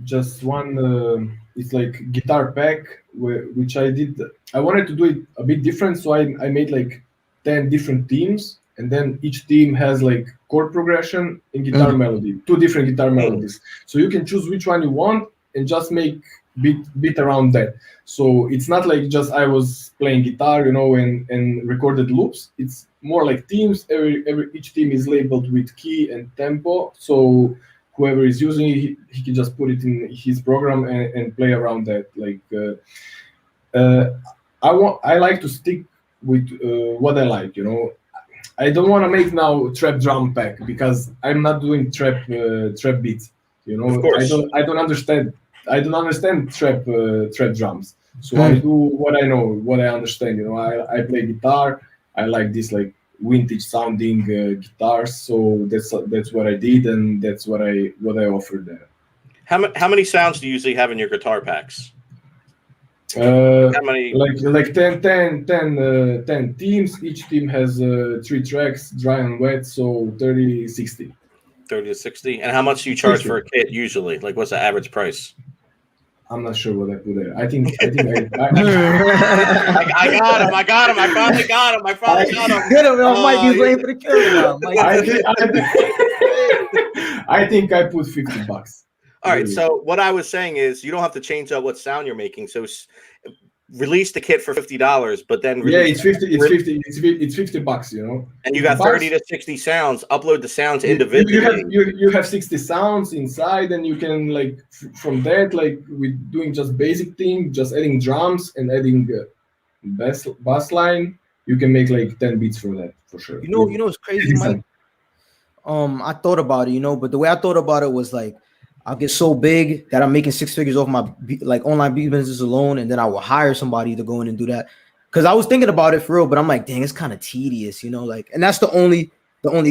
just one. It's like guitar pack, which I did. I wanted to do it a bit different, so I made like 10 different themes, and then each theme has like chord progression and guitar melody, 2 different guitar melodies. So you can choose which one you want and just make beat around that. So it's not like just I was playing guitar, and recorded loops. It's more like themes. Each theme is labeled with key and tempo. So whoever is using it, he can just put it in his program and play around that. Like I like to stick with what I like. I don't want to make now trap drum pack because I'm not doing trap beats.
Of course.
I don't understand trap drums. So I do what I know, what I understand. I play guitar. I like this like vintage sounding guitars. So that's what I did, and that's what I offered there.
How many sounds do you usually have in your guitar packs?
How many? Like 10 teams. Each team has 3 tracks, dry and wet. So 30, 60.
30 to 60. And how much do you charge for a kit usually? Like, what's the average price?
I'm not sure what I put there. I think I
got him. I finally got him.
Get him. Mike, he's waiting for the kill.
I think I put $50.
All right. So what I was saying is you don't have to change out what sound you're making. So release the kit for $50, but then
Yeah,
release
it's $50, you know.
and you got 30 to 60 sounds. Upload the sounds
You
individually.
you have 60 sounds inside, and you can like from that, like with doing just basic thing, just adding drums and adding bass line, you can make like 10 beats for that for sure.
You know what's crazy, Mike? I thought about it, you know, but the way I thought about it was like I'll get so big that I'm making 6 figures off my like online beat business alone, and then I will hire somebody to go in and do that. Because I was thinking about it for real, but I'm like, dang, it's kind of tedious, you know, like, and that's the only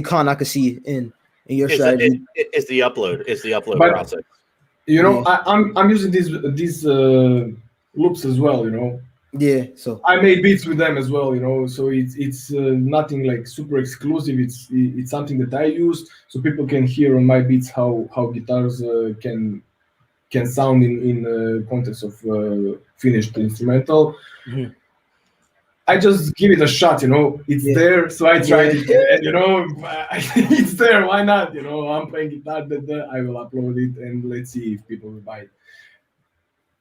con I could see in your strategy.
Is the upload process.
You know, I'm using these loops as well, you know.
Yeah, so
I made beats with them as well, you know. So it's nothing like super exclusive. It's something that I use, so people can hear on my beats how guitars can sound in context of finished instrumental.
Mhm.
I just give it a shot, you know. It's there, so I tried it, and you know, it's there. Why not? You know, I'm playing guitar. I will upload it, and let's see if people will buy it.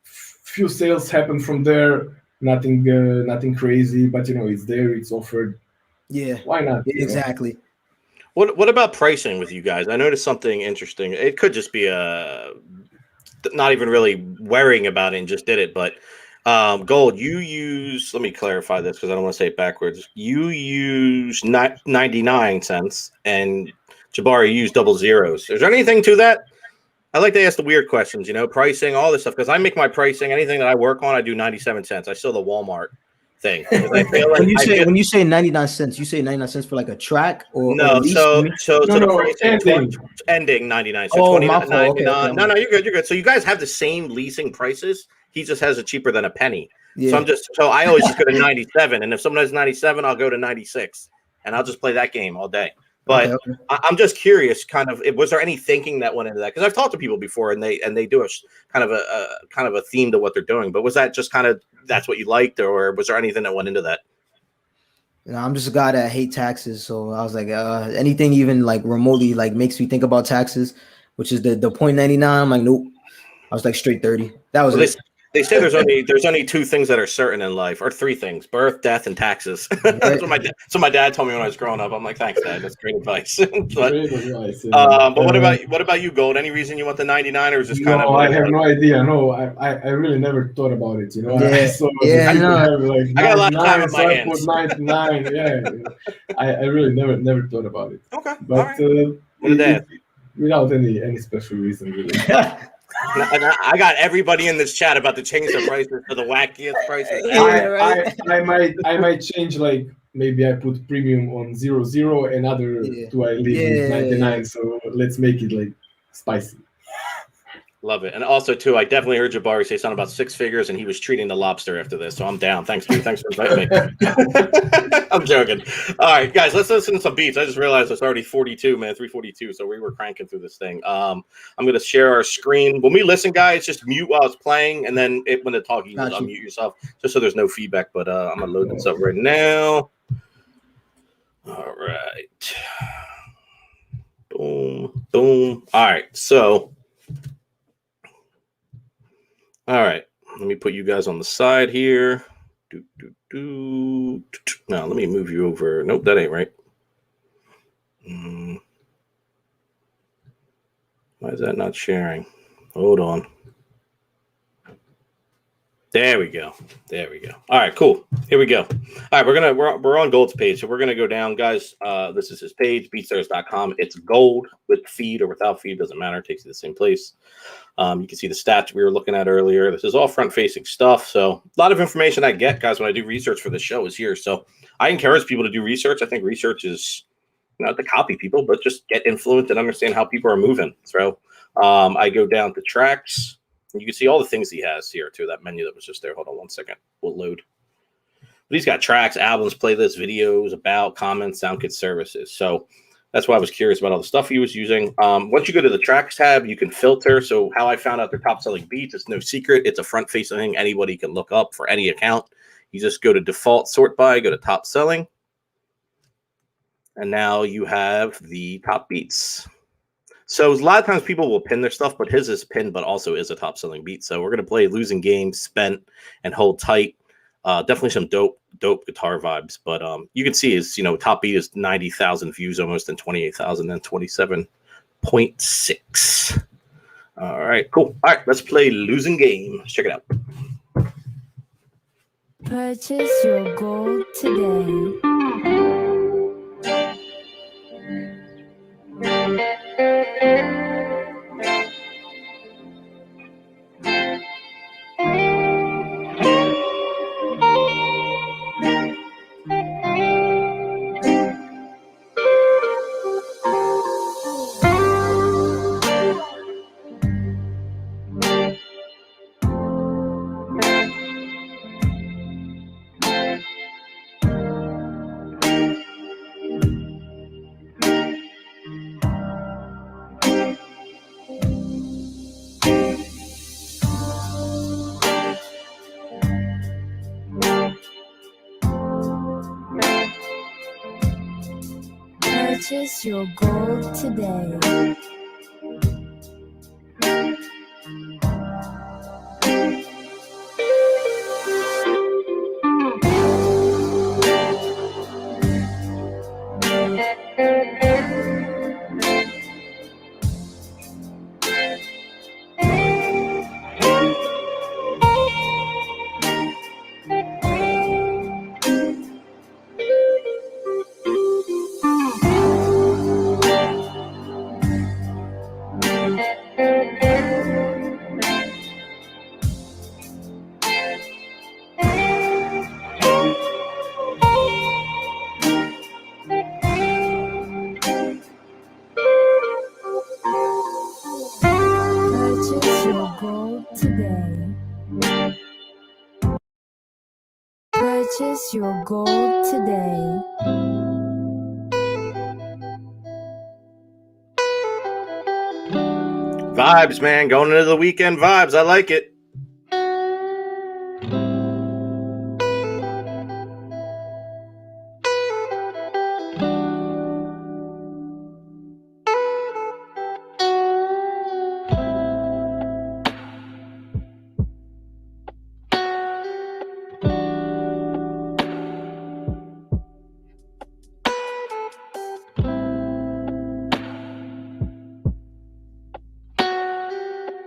Few sales happen from there. Nothing crazy, but you know, it's there. It's offered.
Yeah,
why not?
Yeah, exactly.
What about pricing with you guys? I noticed something interesting. It could just be not even really worrying about it and just did it, but Gold, you use, let me clarify this because I don't want to say it backwards. You use 99 cents and Jabari used double zeros. Is there anything to that? I like to ask the weird questions, you know, pricing, all this stuff, because I make my pricing, anything that I work on, I do 97 cents. I still the Walmart thing. I feel like
when you say 99 cents, you say 99 cents for like a track or
no, so the pricing ending 99. So 29.99.
Okay.
No, you're good. So you guys have the same leasing prices. He just has it cheaper than a penny. Yeah. So I always just go to 97, and if someone has 97, I'll go to 96, and I'll just play that game all day. But okay. I'm just curious, kind of, was there any thinking that went into that? Because I've talked to people before, and they do a kind of a theme to what they're doing. But was that just kind of that's what you liked, or was there anything that went into that?
You know, I'm just a guy that hate taxes, so I was like, anything even like remotely like makes me think about taxes, which is the 0.99. I'm like, nope. I was like straight 30. That was it.
They say there's only 2 things that are certain in life, or 3 things: birth, death, and taxes. That's what my dad told me when I was growing up. I'm like, thanks, Dad. That's great advice. But what about you, Gold? Any reason you want the 99, or is just kind of?
I have no idea. No, I really never thought about it. You know,
I
got a lot of time in my hands.
99. Yeah, I really never thought about it.
Okay,
but without any special reason, really.
I got everybody in this chat about to change their prices to the wackiest prices.
I might change, like maybe I put premium on 00 and other 2 I leave with 99. So let's make it like spicy.
Love it. And also, too, I definitely heard Jabari say something about 6 figures, and he was treating the lobster after this. So I'm down. Thanks, dude. Thanks for inviting me. I'm joking. All right, guys, let's listen to some beats. I just realized it's already 42, man, 3:42. So we were cranking through this thing. I'm going to share our screen. When we listen, guys, just mute while it's playing. And then when it's talking, you just unmute yourself just so there's no feedback. But I'm going to load this up right now. All right. Boom, boom. All right, so... All right, let me put you guys on the side here. Now, let me move you over. Nope, that ain't right. Why is that not sharing? Hold on. There we go. There we go. All right, cool. Here we go. All right, we're on Gold's page, so we're gonna go down, guys. This is his page, beatstars.com. It's Gold with feed or without feed, doesn't matter. It takes you to the same place. You can see the stats we were looking at earlier. This is all front-facing stuff. So a lot of information I get, guys, when I do research for the show is here. So I encourage people to do research. I think research is not to copy people, but just get influenced and understand how people are moving. So I go down to tracks. And you can see all the things he has here, too. That menu that was just there. Hold on one second. We'll load. But he's got tracks, albums, playlists, videos, about, comments, SoundKit services. So that's why I was curious about all the stuff he was using. Once you go to the tracks tab, you can filter. So how I found out their top-selling beats, it's no secret. It's a front-facing thing anybody can look up for any account. You just go to default, sort by, go to top selling. And now you have the top beats. So a lot of times people will pin their stuff, but his is pinned, but also is a top selling beat. So we're going to play Losing Game, Spent, and Hold Tight. Definitely some dope guitar vibes. But you can see his, top beat is 90,000 views almost, and 28,000 and 27.6. All right, cool. All right, let's play Losing Game. Let's check it out.
Purchase your gold today. Purchase your gold today. Purchase your gold today. Purchase your gold today.
Vibes, man. Going into the weekend vibes. I like it.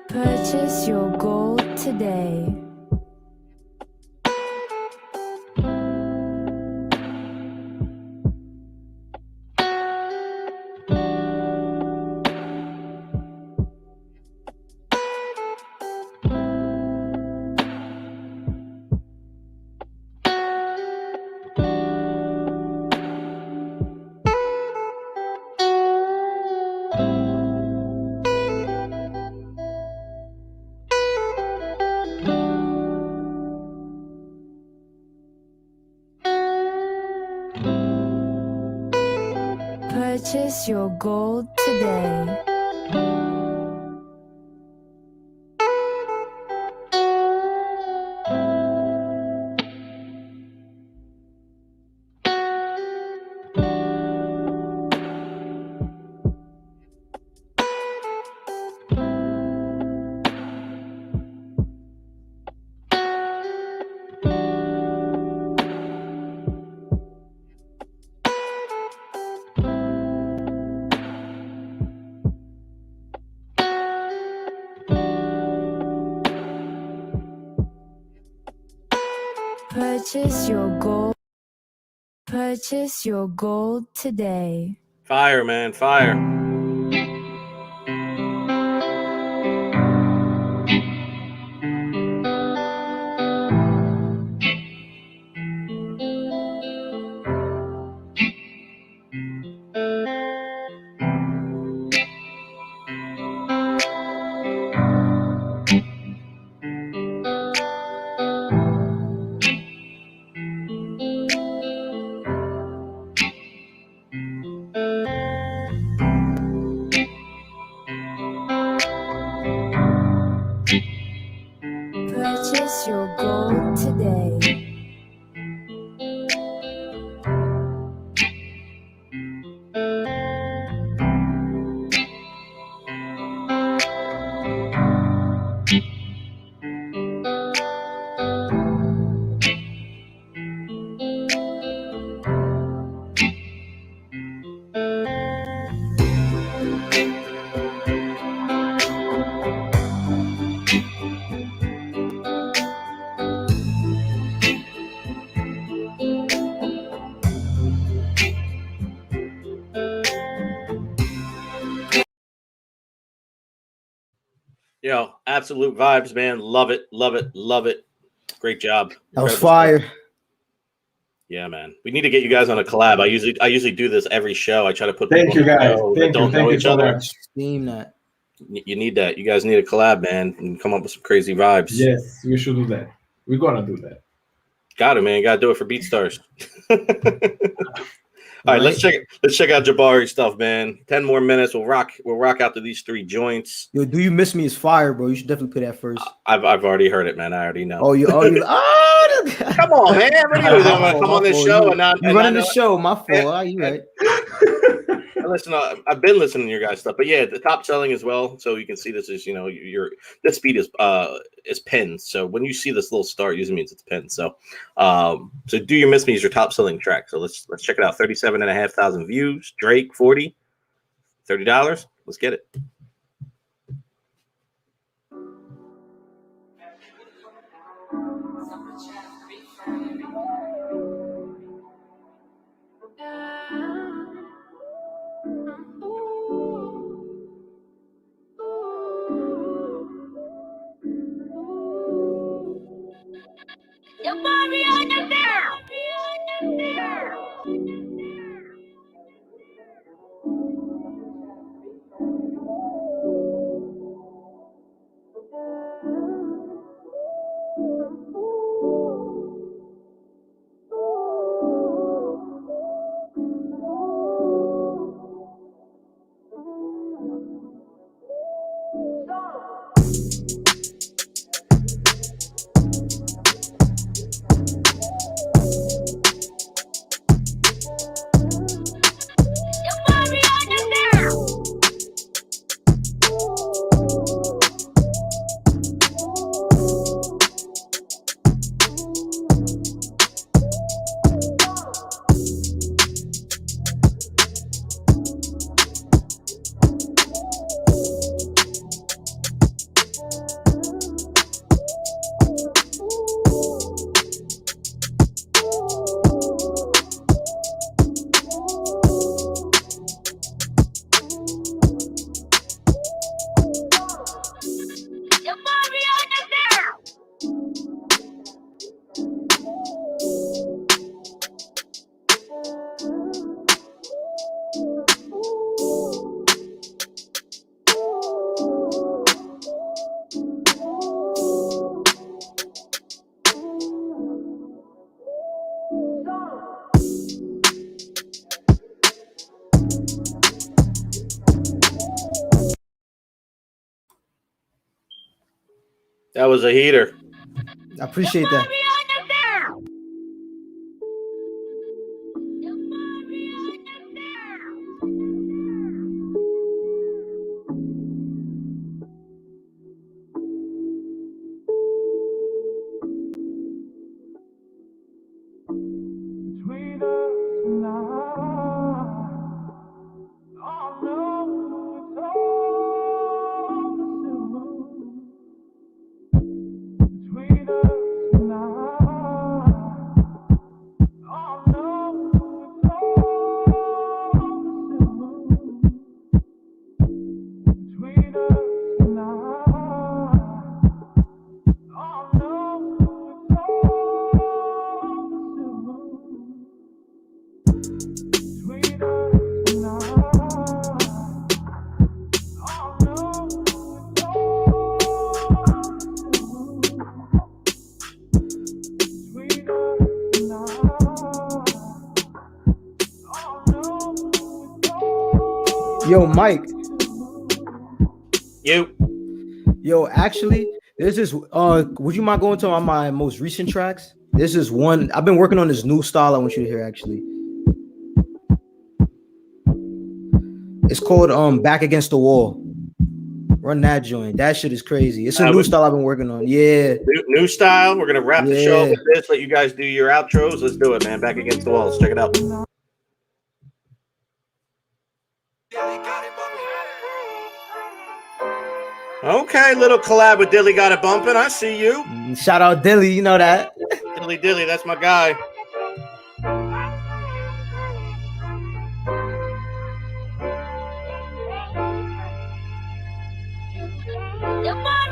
Purchase your gold today. Purchase your gold today. Purchase your gold. Purchase your gold today.
Fire, man. Fire. Yo, absolute vibes, man. Love it, love it, love it. Great job.
That was
Incredible
fire.
stuff. Yeah, man. We need to get you guys on a collab. I usually do this every show. I try to put
Thank
people
you,
on the
guys.
show that
Thank
don't
you
know each
so
other.
much.
Steam that.
You need that. You guys need a collab, man, and come up with some crazy vibes.
Yes, we should do that. We're gonna do that.
Got it, man. Got to do it for BeatStars. All right, let's check out Jabari stuff, man. 10 more minutes. We'll rock out to these 3 joints.
Yo, Do You Miss Me is fire, bro. You should definitely play that first.
I've already heard it, man. I already know.
Come
on, man. What are you doing? Come on this show and not
running the show. My fault. You right.
I've been listening to your guys' stuff, but yeah, the top selling as well. So you can see this is, this beat is pinned. So when you see this little star, it usually means it's pinned. So, so Do You Miss Me is your top selling track. So let's check it out. 37,500 views. Drake 40, $30. Let's get it. That was a heater.
I appreciate that. Yo, Mike. Yo, actually, there's this. Would you mind going to my most recent tracks? This is one. I've been working on this new style I want you to hear, actually. It's called Back Against the Wall. Run that joint. That shit is crazy. It's a new style I've been working on. Yeah.
New style. We're gonna wrap the show up with this. Let you guys do your outros. Let's do it, man. Back Against the Wall. Let's check it out. Okay, little collab with Dilly Got It Bumping. I see you.
Shout out Dilly, you know that.
Dilly, that's my guy.
Goodbye.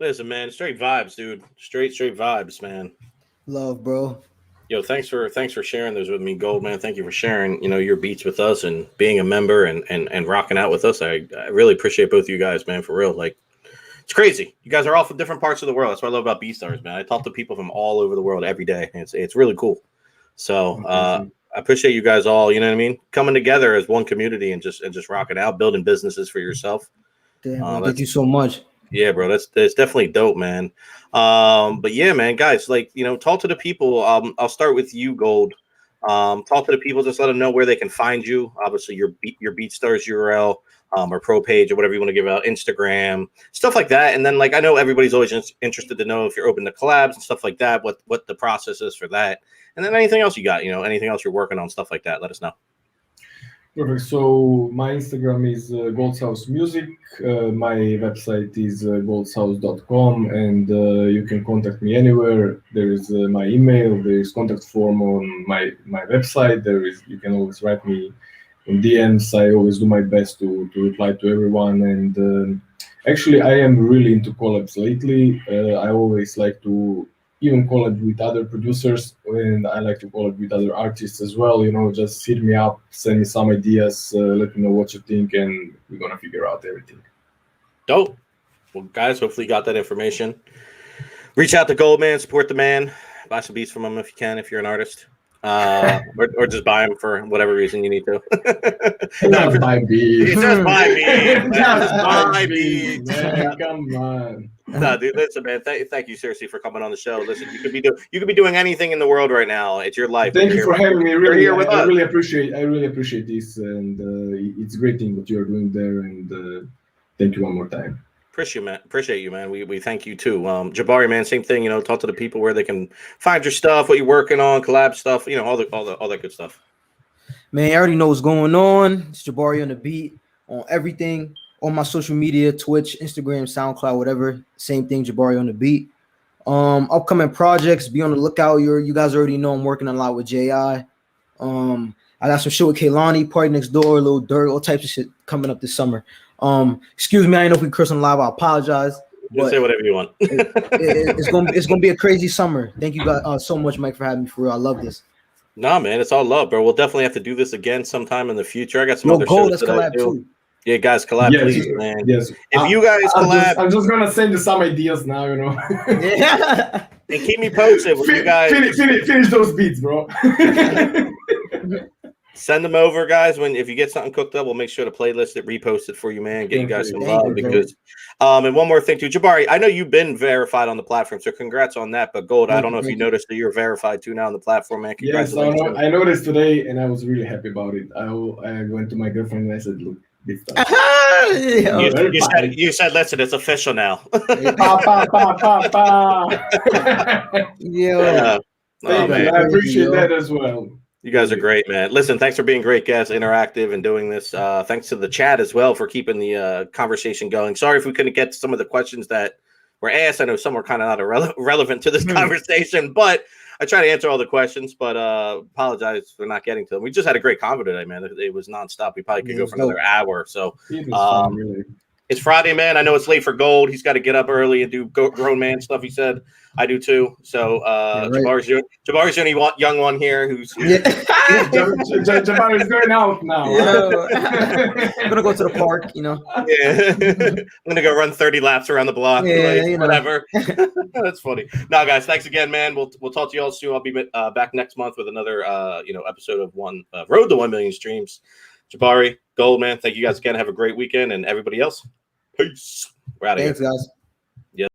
Listen, man, straight vibes, dude. Straight vibes, man.
Love, bro.
Yo, thanks for sharing those with me, Gold, man. Thank you for sharing, your beats with us and being a member and rocking out with us. I really appreciate both of you guys, man, for real. Like, it's crazy. You guys are all from different parts of the world. That's what I love about BeatStars, man. I talk to people from all over the world every day. And it's really cool. So I appreciate you guys all, you know what I mean? Coming together as one community and just rocking out, building businesses for yourself.
Damn, thank you so much.
Yeah, bro, that's definitely dope, man. But yeah, man, guys, like, talk to the people. I'll start with you, Gold. Talk to the people, just let them know where they can find you. Obviously, your BeatStars URL, or pro page, or whatever you want to give out, Instagram, stuff like that. And then, like, I know everybody's always interested to know if you're open to collabs and stuff like that, what the process is for that. And then anything else you got, anything else you're working on, stuff like that, let us know.
Perfect. So my Instagram is Gold's House Music. My website is goldshouse.com, and you can contact me anywhere. There is my email. There is contact form on my website. You can always write me in DMs. I always do my best to reply to everyone. And actually, I am really into collabs lately. I always like to even collab with other producers, and I like to collab with other artists as well. Just hit me up, send me some ideas, let me know what you think, and we're gonna figure out everything.
Dope. Well, guys, hopefully you got that information. Reach out to Goldman, support the man, buy some beats from him if you can, if you're an artist. Or just buy them for whatever reason you need to.
Just buy beats.
Just buy beats. Just buy beats.
Man, come on.
No, dude, listen, man. Thank you seriously for coming on the show. Listen, you could be doing anything in the world right now. It's your life.
Thank you for having me. Really, I
us.
really appreciate this, and it's a great thing what you're doing there. And thank you one more time.
Appreciate you, man. We thank you too. Jabari, man, same thing. Talk to the people where they can find your stuff, what you're working on, collab stuff. All that good stuff.
Man, I already know what's going on. It's Jabari on the beat on everything, on my social media, Twitch, Instagram, SoundCloud, whatever. Same thing, Jabari on the beat. Upcoming projects, be on the lookout. You guys already know I'm working a lot with J.I. I got some shit with Kaylani, Party Next Door, Lil Durk, all types of shit coming up this summer. Excuse me, I know if we curse on live, I apologize.
Just say whatever you want.
it's gonna be a crazy summer. Thank you guys so much, Mike, for having me. For real, I love this.
Nah, man, it's all love, bro. We'll definitely have to do this again sometime in the future. I got some other
Gold,
shows
let's
that I
collab
do.
too.
Yeah, guys, collab, please, man.
Yes.
If you guys collab,
I'm just gonna send you some ideas now.
Yeah.
And keep me posted. When you guys
finish those beats, bro.
Send them over, guys. If you get something cooked up, we'll make sure to playlist it, repost it for you, man. Get you guys some love because. And one more thing too, Jabari. I know you've been verified on the platform, so congrats on that. But Gold, I don't know if you noticed that you're verified too now on the platform, man. Congratulations.
Yes, I noticed today, and I was really happy about it. I went to my girlfriend and I said, "Look, BeatStars."
You said, listen, it's official now.
Yeah.
I appreciate that as well.
You guys are great, man. Listen, thanks for being great guests, interactive, and doing this. Thanks to the chat as well for keeping the conversation going. Sorry if we couldn't get to some of the questions that were asked. I know some were kind of not relevant to this conversation, but I try to answer all the questions, but apologize for not getting to them. We just had a great convo today, man. It was nonstop. We probably could go for another hour. So
fun, really.
It's Friday, man. I know it's late for Gold. He's got to get up early and do grown man stuff. He said, I do too. So Jabari's the only young one here who's
Jabari's going out now.
I'm gonna go to the park,
Yeah. I'm gonna go run 30 laps around the block.
Yeah,
whatever. That's funny. No, guys, thanks again, man. We'll talk to you all soon. I'll be back next month with another episode of Road to 1 Million Streams. Jabari, Gold, man, thank you guys again. Have a great weekend, and everybody else, peace. We're out of here.
Thanks, guys.